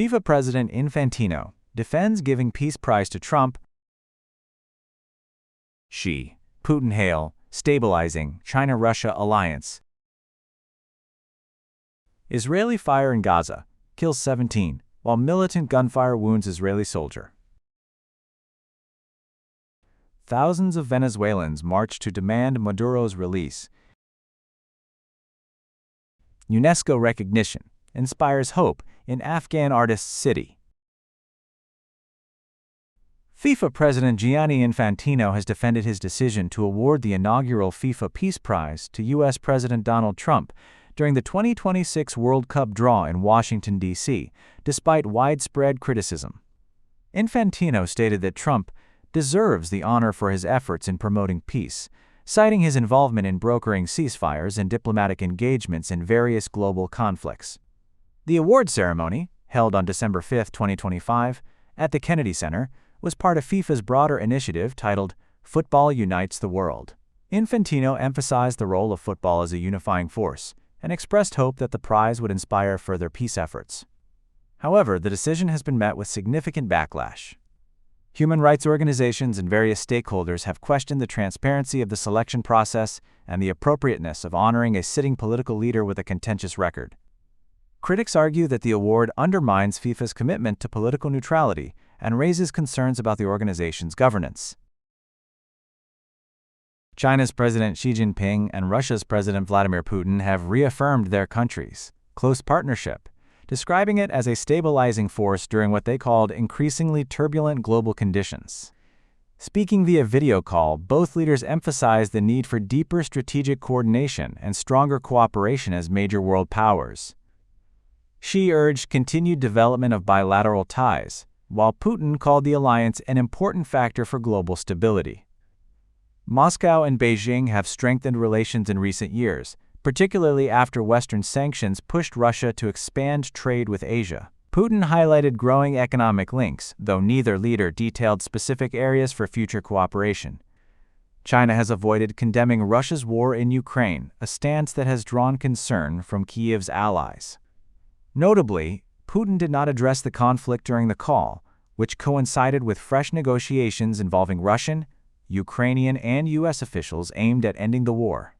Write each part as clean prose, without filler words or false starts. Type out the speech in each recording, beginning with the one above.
FIFA President Infantino defends giving peace prize to Trump. Xi, Putin hail, stabilizing China-Russia alliance. Israeli fire in Gaza, kills 17, while militant gunfire wounds Israeli soldier. Thousands of Venezuelans march to demand Maduro's release. UNESCO recognition inspires hope in Afghan artist's city. FIFA President Gianni Infantino has defended his decision to award the inaugural FIFA Peace Prize to U.S. President Donald Trump during the 2026 World Cup draw in Washington, D.C., despite widespread criticism. Infantino stated that Trump deserves the honor for his efforts in promoting peace, citing his involvement in brokering ceasefires and diplomatic engagements in various global conflicts. The award ceremony, held on December 5, 2025, at the Kennedy Center, was part of FIFA's broader initiative titled Football Unites the World. Infantino emphasized the role of football as a unifying force and expressed hope that the prize would inspire further peace efforts. However, the decision has been met with significant backlash. Human rights organizations and various stakeholders have questioned the transparency of the selection process and the appropriateness of honoring a sitting political leader with a contentious record. Critics argue that the award undermines FIFA's commitment to political neutrality and raises concerns about the organization's governance. China's President Xi Jinping and Russia's President Vladimir Putin have reaffirmed their countries' close partnership, describing it as a stabilizing force during what they called increasingly turbulent global conditions. Speaking via video call, both leaders emphasized the need for deeper strategic coordination and stronger cooperation as major world powers. Xi urged continued development of bilateral ties, while Putin called the alliance an important factor for global stability. Moscow and Beijing have strengthened relations in recent years, particularly after Western sanctions pushed Russia to expand trade with Asia. Putin highlighted growing economic links, though neither leader detailed specific areas for future cooperation. China has avoided condemning Russia's war in Ukraine, a stance that has drawn concern from Kyiv's allies. Notably, Putin did not address the conflict during the call, which coincided with fresh negotiations involving Russian, Ukrainian, and U.S. officials aimed at ending the war.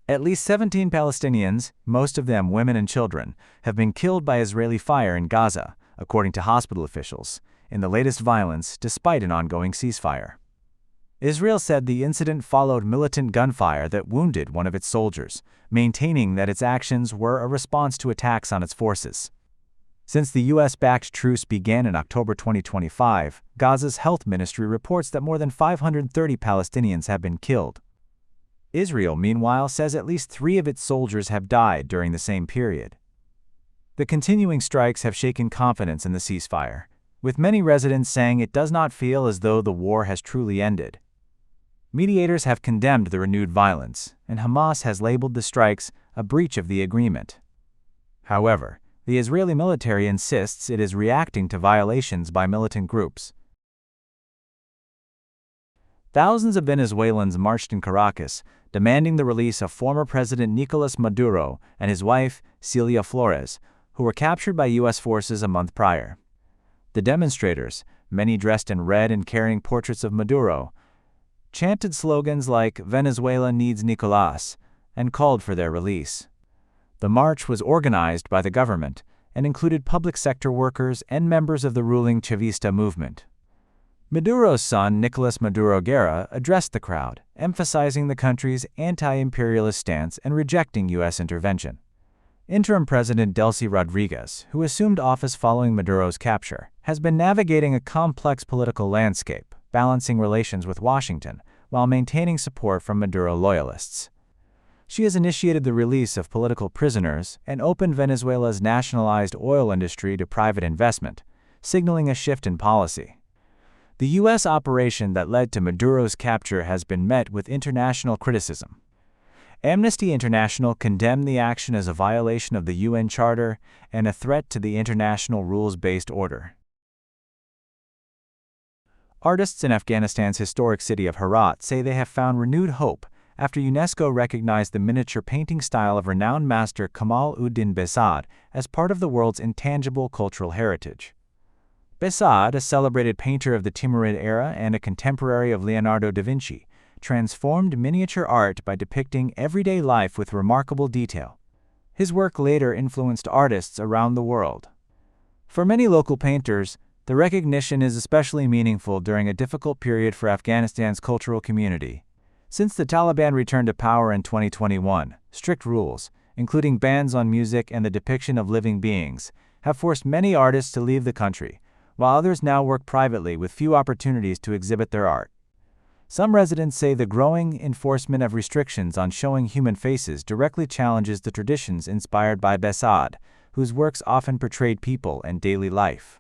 At least 17 Palestinians, most of them women and children, have been killed by Israeli fire in Gaza, according to hospital officials, in the latest violence despite an ongoing ceasefire. Israel said the incident followed militant gunfire that wounded one of its soldiers, maintaining that its actions were a response to attacks on its forces. Since the U.S.-backed truce began in October 2025, Gaza's health ministry reports that more than 530 Palestinians have been killed. Israel, meanwhile, says at least 3 of its soldiers have died during the same period. The continuing strikes have shaken confidence in the ceasefire, with many residents saying it does not feel as though the war has truly ended. Mediators have condemned the renewed violence, and Hamas has labeled the strikes a breach of the agreement. However, the Israeli military insists it is reacting to violations by militant groups. Thousands of Venezuelans marched in Caracas, demanding the release of former President Nicolas Maduro and his wife, Celia Flores, who were captured by U.S. forces a month prior. The demonstrators, many dressed in red and carrying portraits of Maduro, chanted slogans like "Venezuela needs Nicolás" and called for their release. The march was organized by the government and included public sector workers and members of the ruling Chavista movement. Maduro's son, Nicolas Maduro Guerra, addressed the crowd, emphasizing the country's anti-imperialist stance and rejecting U.S. intervention. Interim President Delcy Rodriguez, who assumed office following Maduro's capture, has been navigating a complex political landscape, balancing relations with Washington while maintaining support from Maduro loyalists. She has initiated the release of political prisoners and opened Venezuela's nationalized oil industry to private investment, signaling a shift in policy. The U.S. operation that led to Maduro's capture has been met with international criticism. Amnesty International condemned the action as a violation of the UN Charter and a threat to the international rules-based order. Artists in Afghanistan's historic city of Herat say they have found renewed hope after UNESCO recognized the miniature painting style of renowned master Kamal ud-Din Behzad as part of the world's intangible cultural heritage. Behzad, a celebrated painter of the Timurid era and a contemporary of Leonardo da Vinci, transformed miniature art by depicting everyday life with remarkable detail. His work later influenced artists around the world. For many local painters, the recognition is especially meaningful during a difficult period for Afghanistan's cultural community. Since the Taliban returned to power in 2021, strict rules, including bans on music and the depiction of living beings, have forced many artists to leave the country, while others now work privately with few opportunities to exhibit their art. Some residents say the growing enforcement of restrictions on showing human faces directly challenges the traditions inspired by Behzad, whose works often portrayed people and daily life.